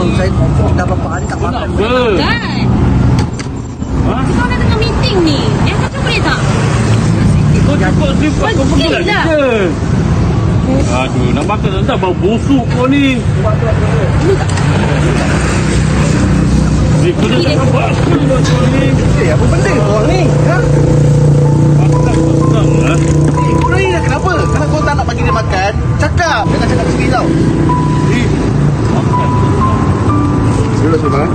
Saya kompor dah berapa hari tak makan. Kan? Kau dah tengah meeting ni. Yang satu boleh tak? Kau cepat kau pergi lah Pergilah. kita. Aduh, nak makan dah bau busuk kau ni. Kau dah tak buat kau ni. Apa benda kau ni? Ha? Pasang lah. Kau ni dah kenapa? Kalau kau tak nak bagi dia makan, cakap. Jangan cakap sendiri tau. Makan. Duduk semua.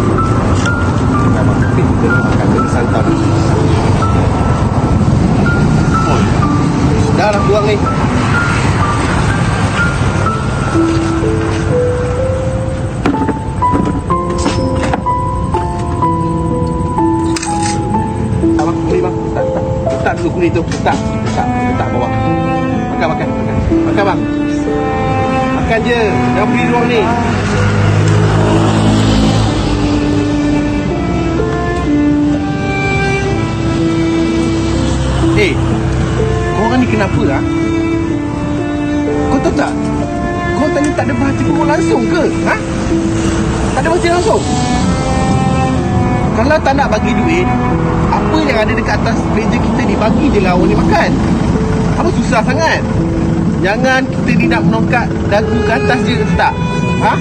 Kita makan dia santan. Dah lah buang ni. Abang, beli bang. Letak dulu kulit tu. Letak bawah. Makan. Makan bang. Makan je. Jangan pergi ruang ni. Kau orang ni kenapa lah? Kau tahu tak? Kau tadi tak ada baca buku langsung ke? Ha? Tak ada baca langsung? Kalau tak nak bagi duit, apa yang ada dekat atas meja kita ni, bagi je lah orang ni makan. Apa susah sangat? Jangan kita ni nak menongkat dagu ke atas je, tak? Ha?